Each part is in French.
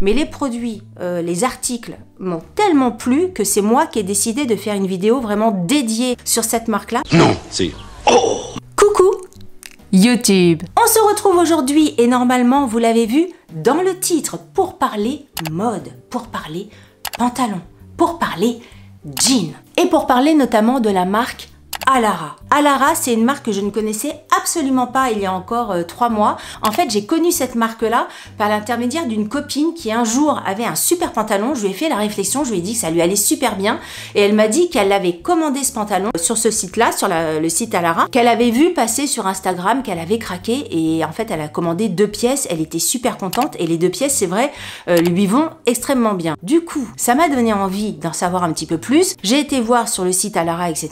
mais les produits, les articles m'ont tellement plu que c'est moi qui ai décidé de faire une vidéo vraiment dédiée sur cette marque-là. Non, c'est... Oh! Coucou YouTube. On se retrouve aujourd'hui et normalement, vous l'avez vu dans le titre, pour parler mode, pour parler pantalon, pour parler jean et pour parler notamment de la marque Alara. Alara, c'est une marque que je ne connaissais absolument pas il y a encore 3 mois. En fait, j'ai connu cette marque-là par l'intermédiaire d'une copine qui un jour avait un super pantalon. Je lui ai fait la réflexion, je lui ai dit que ça lui allait super bien. Et elle m'a dit qu'elle avait commandé ce pantalon sur ce site-là, sur le site Alara, qu'elle avait vu passer sur Instagram, qu'elle avait craqué. Et en fait, elle a commandé 2 pièces. Elle était super contente. Et les 2 pièces, c'est vrai, lui vont extrêmement bien. Du coup, ça m'a donné envie d'en savoir un petit peu plus. J'ai été voir sur le site Alara, etc.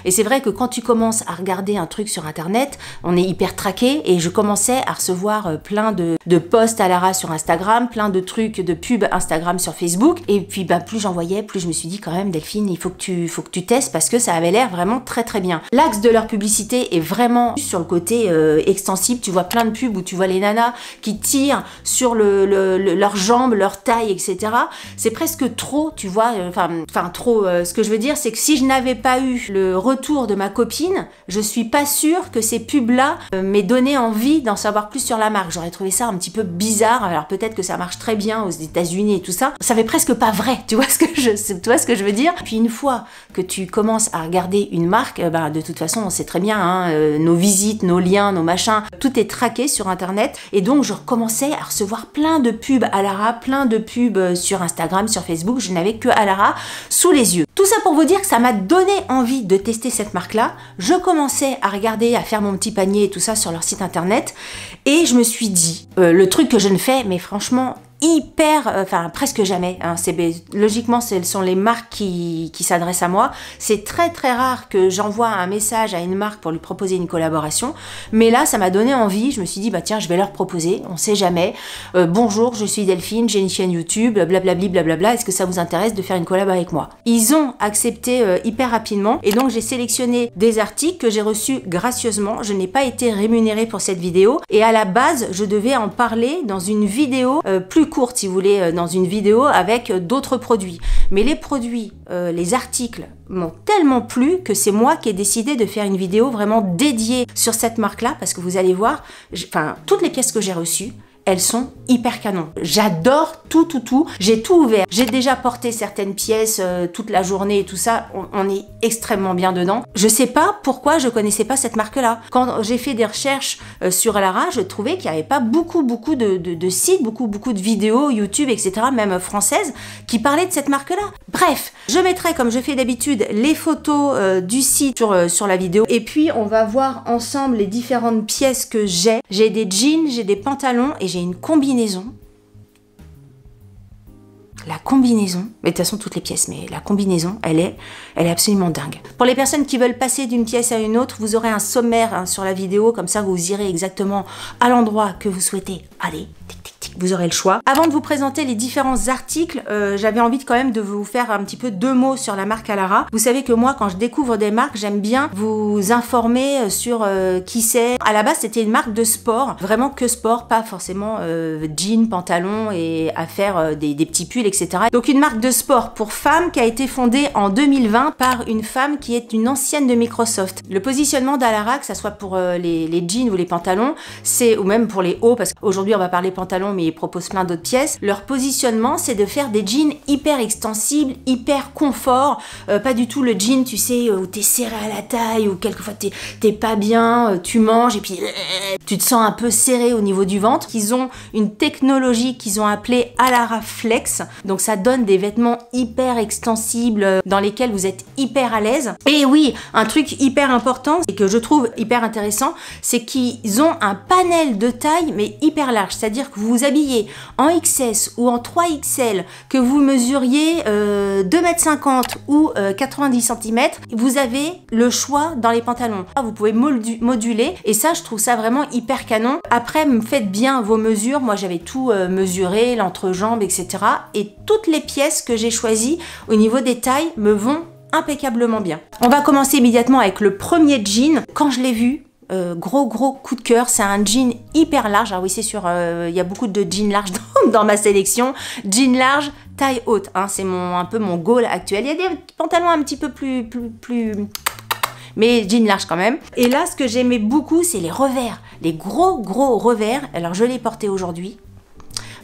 Et c'est vrai que quand tu commences à regarder un truc sur internet, on est hyper traqué et je commençais à recevoir plein de posts Alara sur Instagram, plein de trucs de pubs Instagram sur Facebook et puis bah, plus j'en voyais, plus je me suis dit quand même Delphine, il faut que tu testes parce que ça avait l'air vraiment très très bien. L'axe de leur publicité est vraiment sur le côté extensible, tu vois plein de pubs où tu vois les nanas qui tirent sur leurs jambes, leur taille, etc. C'est presque trop, tu vois, enfin trop, ce que je veux dire c'est que si je n'avais pas eu le retour de ma copine, je suis pas sûre que ces pubs-là m'aient donné envie d'en savoir plus sur la marque. J'aurais trouvé ça un petit peu bizarre. Alors peut-être que ça marche très bien aux États-Unis et tout ça. Ça fait presque pas vrai. Tu vois ce que je veux dire? Puis une fois que tu commences à regarder une marque, bah, de toute façon, on sait très bien, hein, nos visites, nos liens, nos machins, tout est traqué sur Internet. Et donc je recommençais à recevoir plein de pubs Alara, plein de pubs sur Instagram, sur Facebook. Je n'avais que Alara sous les yeux. Tout ça pour vous dire que ça m'a donné envie de tester cette marque-là. Je commençais à regarder, à faire mon petit panier et tout ça sur leur site internet et je me suis dit, le truc que je ne fais, mais franchement, enfin presque jamais, hein, logiquement ce sont les marques qui s'adressent à moi. C'est très très rare que j'envoie un message à une marque pour lui proposer une collaboration, mais là ça m'a donné envie. Je me suis dit bah tiens, je vais leur proposer, on sait jamais. Bonjour, je suis Delphine, j'ai une chaîne YouTube, blablabli blablabla, est-ce que ça vous intéresse de faire une collab avec moi? Ils ont accepté hyper rapidement et donc j'ai sélectionné des articles que j'ai reçus gracieusement. Je n'ai pas été rémunérée pour cette vidéo et à la base je devais en parler dans une vidéo plus courte, si vous voulez, dans une vidéo avec d'autres produits. Mais les produits, les articles m'ont tellement plu que c'est moi qui ai décidé de faire une vidéo vraiment dédiée sur cette marque-là parce que vous allez voir, toutes les pièces que j'ai reçues, elles sont hyper canon. J'adore tout. J'ai tout ouvert. J'ai déjà porté certaines pièces toute la journée et tout ça. On est extrêmement bien dedans. Je sais pas pourquoi je connaissais pas cette marque-là. Quand j'ai fait des recherches sur Alara, je trouvais qu'il n'y avait pas beaucoup de sites, beaucoup de vidéos YouTube, etc., même françaises, qui parlaient de cette marque-là. Bref, je mettrai, comme je fais d'habitude, les photos du site sur la vidéo. Et puis, on va voir ensemble les différentes pièces que j'ai. J'ai des jeans, j'ai des pantalons et j'ai une combinaison. La combinaison, mais de toute façon toutes les pièces, mais la combinaison, elle est absolument dingue. Pour les personnes qui veulent passer d'une pièce à une autre, vous aurez un sommaire hein, sur la vidéo, comme ça vous irez exactement à l'endroit que vous souhaitez aller. Vous aurez le choix. Avant de vous présenter les différents articles, j'avais envie quand même de vous faire un petit peu 2 mots sur la marque Alara. Vous savez que moi, quand je découvre des marques, j'aime bien vous informer sur qui c'est. À la base, c'était une marque de sport, vraiment que sport, pas forcément jean, pantalon et à faire des petits pulls, etc. Donc une marque de sport pour femmes qui a été fondée en 2020 par une femme qui est une ancienne de Microsoft. Le positionnement d'Alara, que ça soit pour les jeans ou les pantalons, ou même pour les hauts, parce qu'aujourd'hui on va parler pantalon, mais ils proposent plein d'autres pièces. Leur positionnement, c'est de faire des jeans hyper extensibles, hyper confort, pas du tout le jean, tu sais, où t'es serré à la taille, ou quelquefois t'es pas bien, tu manges et puis tu te sens un peu serré au niveau du ventre. Ils ont une technologie qu'ils ont appelée Alara Flex, donc ça donne des vêtements hyper extensibles dans lesquels vous êtes hyper à l'aise. Et oui, un truc hyper important et que je trouve hyper intéressant, c'est qu'ils ont un panel de taille mais hyper large, c'est-à-dire que vous vous habillez en XS ou en 3XL, que vous mesuriez 2,50 m ou 90 cm, vous avez le choix dans les pantalons. Vous pouvez moduler et ça, je trouve ça vraiment hyper canon. Après, faites bien vos mesures. Moi, j'avais tout mesuré, l'entrejambe, etc. Et toutes les pièces que j'ai choisies au niveau des tailles me vont impeccablement bien. On va commencer immédiatement avec le premier jean. Quand je l'ai vu, gros coup de cœur. C'est un jean hyper large. Alors oui, c'est sûr, il y a beaucoup de jeans larges dans ma sélection. Jean large, taille haute, hein, c'est un peu mon goal actuel. Il y a des pantalons un petit peu plus mais jean large quand même. Et là, ce que j'aimais beaucoup, c'est les revers, les gros revers. Alors je l'ai porté aujourd'hui.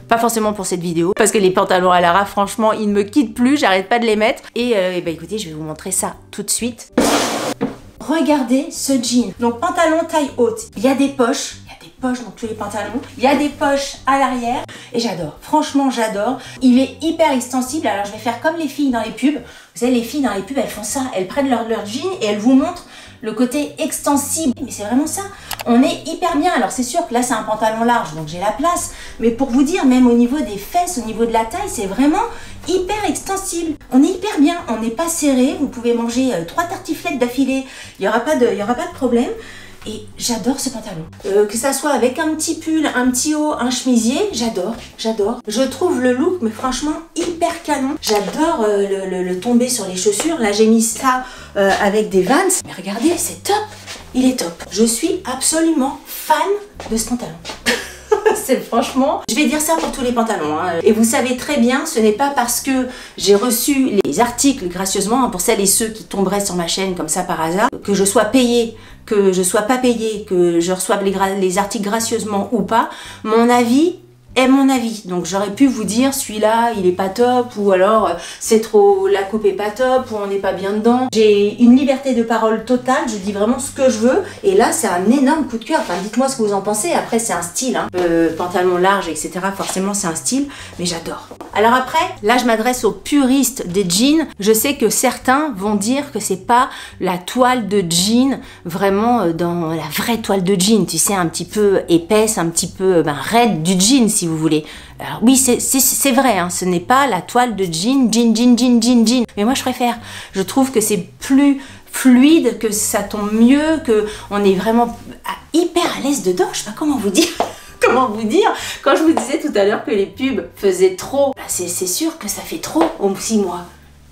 Pas forcément pour cette vidéo, parce que les pantalons à Lara, franchement, ils ne me quittent plus, j'arrête pas de les mettre. Et bah écoutez, je vais vous montrer ça tout de suite. Regardez ce jean. Donc pantalon taille haute, il y a des poches dans tous les pantalons, il y a des poches à l'arrière et j'adore, franchement j'adore. Il est hyper extensible, alors je vais faire comme les filles dans les pubs. Vous savez, les filles dans les pubs, elles font ça, elles prennent leur jean et elles vous montrent le côté extensible. Mais c'est vraiment ça, on est hyper bien. Alors c'est sûr que là c'est un pantalon large, donc j'ai la place, mais pour vous dire, même au niveau des fesses, au niveau de la taille, c'est vraiment hyper extensible. On est hyper bien, on n'est pas serré, vous pouvez manger 3 tartiflettes d'affilée, il n'y aura pas de problème. Et j'adore ce pantalon. Que ça soit avec un petit pull, un petit haut, un chemisier, j'adore. Je trouve le look, mais franchement, hyper canon. J'adore le tomber sur les chaussures. Là, j'ai mis ça avec des Vans. Mais regardez, c'est top. Il est top. Je suis absolument fan de ce pantalon. C'est franchement, je vais dire ça pour tous les pantalons, hein. Et vous savez très bien, ce n'est pas parce que j'ai reçu les articles gracieusement, hein, pour celles et ceux qui tomberaient sur ma chaîne comme ça par hasard, que je sois payée, que je sois pas payée, que je reçoive les articles gracieusement ou pas. Mon avis est mon avis. Donc j'aurais pu vous dire celui-là il est pas top, ou alors c'est trop, la coupe est pas top, ou on n'est pas bien dedans. J'ai une liberté de parole totale, je dis vraiment ce que je veux, et là c'est un énorme coup de cœur. Enfin dites-moi ce que vous en pensez. Après c'est un style, hein. Pantalon large etc, forcément c'est un style, mais j'adore. Alors après, là je m'adresse aux puristes des jeans. Je sais que certains vont dire que c'est pas la toile de jean vraiment dans la vraie toile de jean, tu sais, un petit peu épaisse, un petit peu raide du jean si vous voulez. Alors oui, c'est vrai, hein, ce n'est pas la toile de jean. Mais moi je préfère. Je trouve que c'est plus fluide, que ça tombe mieux, que on est vraiment hyper à l'aise dedans. Je sais pas comment vous dire. Comment vous dire, quand je vous disais tout à l'heure que les pubs faisaient trop, c'est sûr que ça fait trop au 6 mois.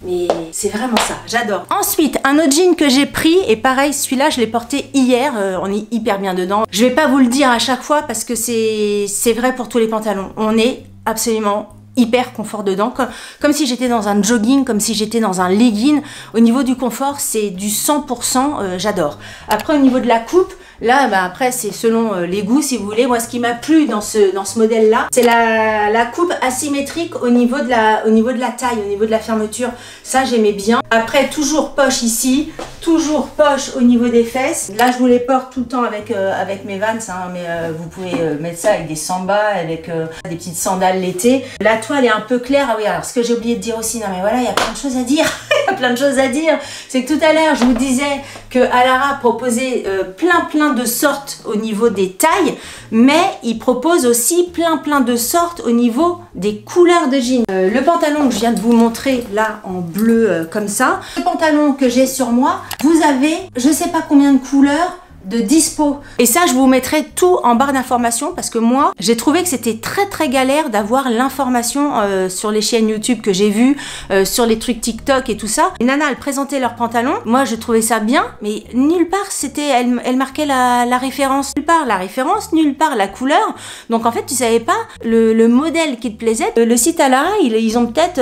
Mais c'est vraiment ça, j'adore. Ensuite, un autre jean que j'ai pris, et pareil, celui-là, je l'ai porté hier, on est hyper bien dedans. Je vais pas vous le dire à chaque fois parce que c'est vrai pour tous les pantalons. On est absolument hyper confort dedans, comme si j'étais dans un jogging, comme si j'étais dans un legging. Au niveau du confort, c'est du 100%, j'adore. Après, au niveau de la coupe, là, après, c'est selon les goûts, si vous voulez. Moi, ce qui m'a plu dans ce modèle-là, c'est la coupe asymétrique au niveau de la taille, au niveau de la fermeture. Ça, j'aimais bien. Après, toujours poche ici, toujours poche au niveau des fesses. Là, je vous les porte tout le temps avec mes Vans, hein, mais vous pouvez mettre ça avec des sambas, avec des petites sandales l'été. La toile est un peu claire. Ah oui, alors, ce que j'ai oublié de dire aussi, non mais voilà, il y a plein de choses à dire. Il y a plein de choses à dire. C'est que tout à l'heure, je vous disais que Alara proposait plein de sortes au niveau des tailles, mais il propose aussi plein de sortes au niveau des couleurs de jeans. Le pantalon que je viens de vous montrer là en bleu comme ça, le pantalon que j'ai sur moi, vous avez je sais pas combien de couleurs de dispo. Et ça, je vous mettrai tout en barre d'informations parce que moi, j'ai trouvé que c'était très galère d'avoir l'information sur les chaînes YouTube que j'ai vues, sur les trucs TikTok et tout ça. Les nanas, elles présentaient leurs pantalons. Moi, je trouvais ça bien, mais nulle part, elle marquait la référence. Nulle part la référence, nulle part la couleur. Donc en fait, tu savais pas le modèle qui te plaisait. Le site Alara, ils ont peut-être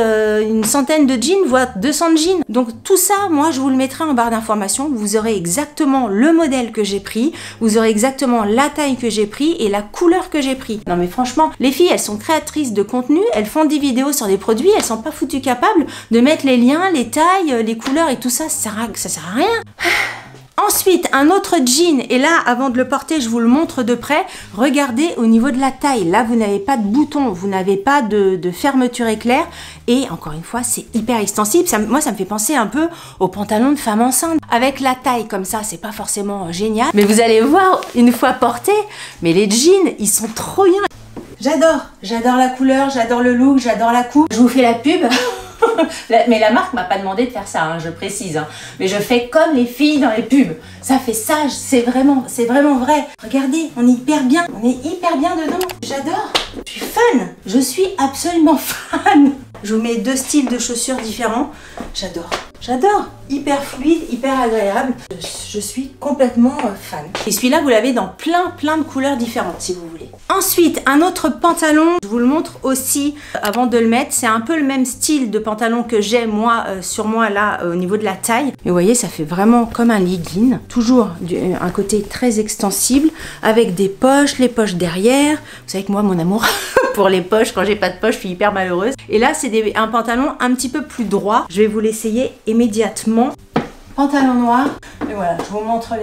une centaine de jeans, voire 200 jeans. Donc tout ça, moi, je vous le mettrai en barre d'informations. Vous aurez exactement le modèle que j'ai pris, vous aurez exactement la taille que j'ai pris et la couleur que j'ai pris. Non mais franchement, les filles, elles sont créatrices de contenu, elles font des vidéos sur des produits, elles sont pas foutues capables de mettre les liens, les tailles, les couleurs et tout ça, ça sert à rien. Ensuite, un autre jean, et là, avant de le porter, je vous le montre de près. Regardez au niveau de la taille. Là, vous n'avez pas de bouton, vous n'avez pas de fermeture éclair. Et encore une fois, c'est hyper extensible. Moi, ça me fait penser un peu aux pantalons de femme enceinte. Avec la taille comme ça, c'est pas forcément génial. Mais vous allez voir, une fois porté, mais les jeans, ils sont trop bien. J'adore la couleur, j'adore le look, j'adore la coupe. Je vous fais la pub. Mais la marque m'a pas demandé de faire ça, hein, je précise. Hein. Mais je fais comme les filles dans les pubs. Ça fait sage, c'est vraiment vrai. Regardez, on est hyper bien dedans. J'adore, je suis fan. Je suis absolument fan. Je vous mets 2 styles de chaussures différents. J'adore. J'adore, hyper fluide, hyper agréable. Je suis complètement fan. Et celui-là, vous l'avez dans plein de couleurs différentes si vous voulez. Ensuite, un autre pantalon, je vous le montre aussi avant de le mettre. C'est un peu le même style de pantalon que j'ai moi sur moi là au niveau de la taille. Mais vous voyez, ça fait vraiment comme un legging. Toujours un côté très extensible avec des poches, les poches derrière. Vous savez que moi, mon amour pour les poches, quand j'ai pas de poche, je suis hyper malheureuse. Et là, c'est un pantalon un petit peu plus droit. Je vais vous l'essayer immédiatement. Pantalon noir. Et voilà, je vous montre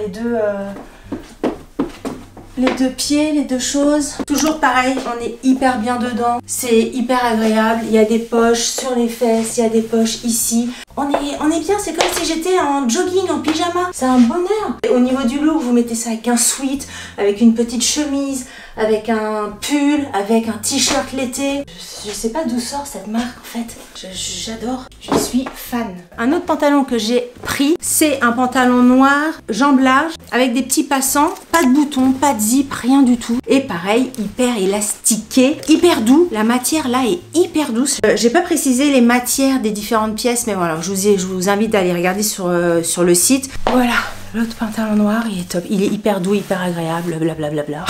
les deux pieds, les deux choses. Toujours pareil, on est hyper bien dedans. C'est hyper agréable. Il y a des poches sur les fesses, il y a des poches ici. On est bien, c'est comme si j'étais en jogging, en pyjama. C'est un bonheur. Et au niveau du look, vous mettez ça avec un sweat, avec une petite chemise, avec un pull, avec un t-shirt l'été. Je sais pas d'où sort cette marque en fait. J'adore. Je suis fan. Un autre pantalon que j'ai pris, c'est un pantalon noir, jambes larges, avec des petits passants, pas de boutons, pas de zip, rien du tout. Et pareil, hyper élastiqué, hyper doux. La matière là est hyper douce. J'ai pas précisé les matières des différentes pièces, mais voilà, je vous invite à aller regarder sur le site. Voilà, l'autre pantalon noir, il est top. Il est hyper doux, hyper agréable, blablabla.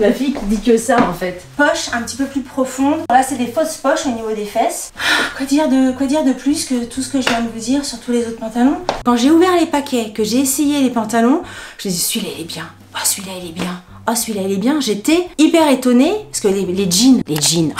La fille qui dit que ça en fait. Poche un petit peu plus profonde. Là, c'est des fausses poches au niveau des fesses. Quoi dire de plus que tout ce que je viens de vous dire sur tous les autres pantalons? Quand j'ai ouvert les paquets, que j'ai essayé les pantalons, je me dis celui-là il est bien. Oh, celui-là il est bien. Oh, celui-là il est bien. J'étais hyper étonnée parce que les jeans,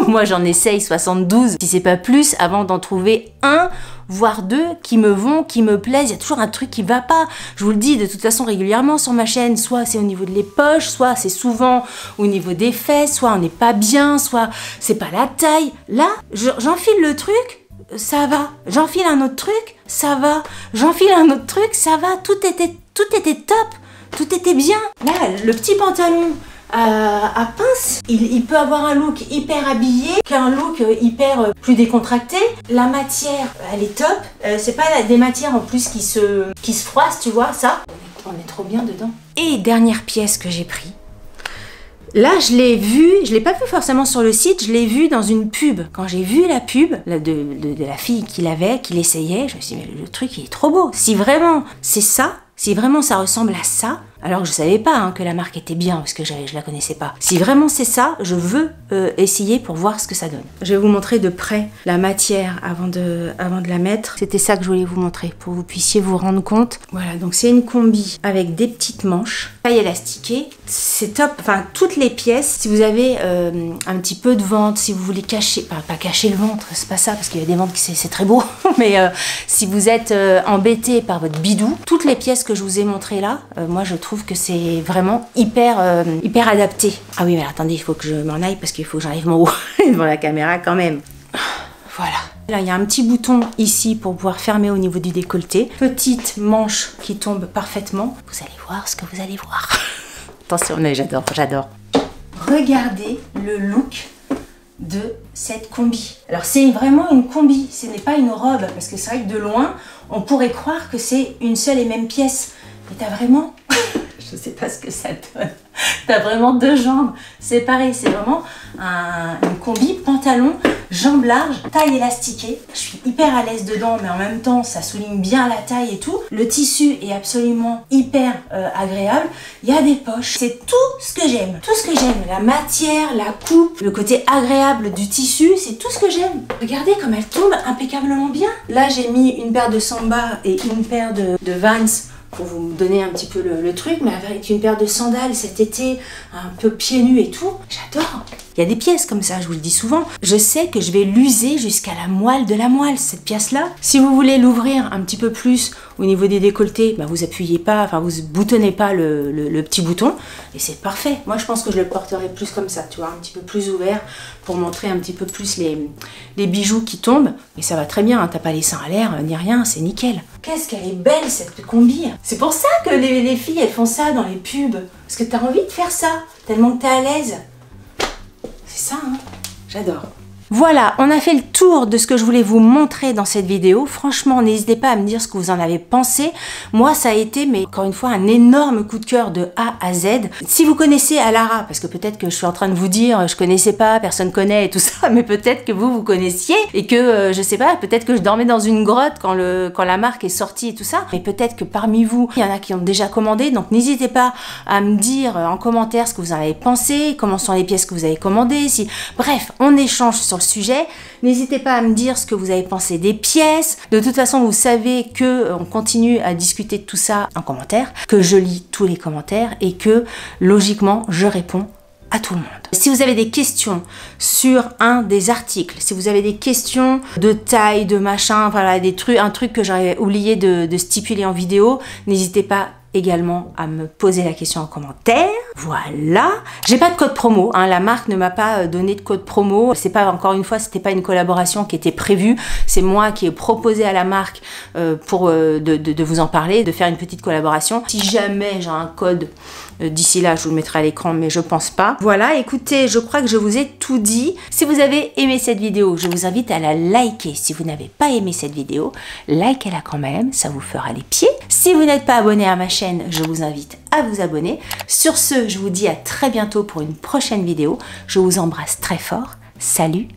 moi j'en essaye 72, si c'est pas plus, avant d'en trouver un, voire deux qui me vont, qui me plaisent. Il y a toujours un truc qui va pas. Je vous le dis de toute façon régulièrement sur ma chaîne, soit c'est au niveau de les poches, soit c'est souvent au niveau des fesses, soit on n'est pas bien, soit c'est pas la taille. Là, j'enfile le truc, ça va. J'enfile un autre truc, ça va. J'enfile un autre truc, ça va. Tout était top. Tout était bien. Là, le petit pantalon à pince, il peut avoir un look hyper habillé qu'un look hyper plus décontracté. La matière, elle est top. C'est pas des matières en plus qui se froissent, tu vois, ça. On est trop bien dedans. Et dernière pièce que j'ai pris. Là, je l'ai pas vu forcément sur le site, je l'ai vu dans une pub. Quand j'ai vu la pub de la fille qui l'essayait, je me suis dit, mais le truc, il est trop beau. Si vraiment c'est ça, si vraiment ça ressemble à ça, alors que je savais pas que la marque était bien, parce que je la connaissais pas. Si vraiment c'est ça, je veux essayer pour voir ce que ça donne. Je vais vous montrer de près la matière avant de la mettre. C'était ça que je voulais vous montrer, pour que vous puissiez vous rendre compte. Voilà, donc c'est une combi avec des petites manches, taille élastiquée. C'est top, enfin toutes les pièces. Si vous avez un petit peu de ventre, si vous voulez cacher, pas cacher le ventre, c'est pas ça, parce qu'il y a des ventres qui c'est très beau, mais si vous êtes embêté par votre bidou, toutes les pièces que je vous ai montrées là, moi je trouve que c'est vraiment hyper adapté. Ah oui, mais attendez, il faut que je m'en aille parce qu'il faut que j'arrive mon haut devant la caméra quand même. Voilà. Là, il y a un petit bouton ici pour pouvoir fermer au niveau du décolleté. Petite manche qui tombe parfaitement. Vous allez voir ce que vous allez voir. Attention, mais j'adore. Regardez le look de cette combi. Alors, c'est vraiment une combi, ce n'est pas une robe, parce que c'est vrai que de loin, on pourrait croire que c'est une seule et même pièce. Mais t'as vraiment... je sais pas ce que ça donne. T'as vraiment deux jambes séparées. C'est vraiment une combi, pantalon, jambes larges, taille élastiquée. Je suis hyper à l'aise dedans, mais en même temps, ça souligne bien la taille et tout. Le tissu est absolument hyper agréable. Il y a des poches. C'est tout ce que j'aime. Tout ce que j'aime. La matière, la coupe, le côté agréable du tissu, c'est tout ce que j'aime. Regardez comme elle tombe impeccablement bien. Là, j'ai mis une paire de Samba et une paire de Vans pour vous donner un petit peu le truc, mais avec une paire de sandales cet été, un peu pieds nus et tout, j'adore. Il y a des pièces comme ça, je vous le dis souvent. Je sais que je vais l'user jusqu'à la moelle de la moelle, cette pièce-là. Si vous voulez l'ouvrir un petit peu plus au niveau des décolletés, bah vous appuyez pas, enfin vous boutonnez pas le petit bouton, et c'est parfait. Moi, je pense que je le porterai plus comme ça, tu vois, un petit peu plus ouvert, pour montrer un petit peu plus les bijoux qui tombent. Mais ça va très bien, hein, t'as pas les seins à l'air, ni rien, c'est nickel. Qu'est-ce qu'elle est belle, cette combi. C'est pour ça que les filles, elles font ça dans les pubs. Parce que t'as envie de faire ça, tellement que t'es à l'aise. C'est ça, hein. J'adore. Voilà, on a fait le tour de ce que je voulais vous montrer dans cette vidéo. Franchement, n'hésitez pas à me dire ce que vous en avez pensé. Moi, ça a été, mais encore une fois, un énorme coup de cœur de A à Z. Si vous connaissez Alara, parce que peut-être que je suis en train de vous dire, je connaissais pas, personne connaît et tout ça, mais peut-être que vous connaissiez et que, je sais pas, peut-être que je dormais dans une grotte quand la marque est sortie et tout ça. Mais peut-être que parmi vous, il y en a qui ont déjà commandé, donc n'hésitez pas à me dire en commentaire ce que vous en avez pensé, comment sont les pièces que vous avez commandées, Bref, on échange sur le sujet. N'hésitez pas à me dire ce que vous avez pensé des pièces. De toute façon, vous savez que on continue à discuter de tout ça en commentaire, que je lis tous les commentaires et que logiquement, je réponds à tout le monde. Si vous avez des questions sur un des articles, si vous avez des questions de taille, de machin, voilà, un truc que j'aurais oublié de stipuler en vidéo, n'hésitez pas également à me poser la question en commentaire. Voilà. J'ai pas de code promo, hein. La marque ne m'a pas donné de code promo. C'est pas, encore une fois, c'était pas une collaboration qui était prévue. C'est moi qui ai proposé à la marque de vous en parler, de faire une petite collaboration. Si jamais j'ai un code d'ici là, je vous le mettrai à l'écran, mais je pense pas. Voilà, écoutez, je crois que je vous ai tout dit. Si vous avez aimé cette vidéo, je vous invite à la liker. Si vous n'avez pas aimé cette vidéo, likez-la quand même, ça vous fera les pieds. Si vous n'êtes pas abonné à ma chaîne, je vous invite à vous abonner. Sur ce, je vous dis à très bientôt pour une prochaine vidéo. Je vous embrasse très fort. Salut!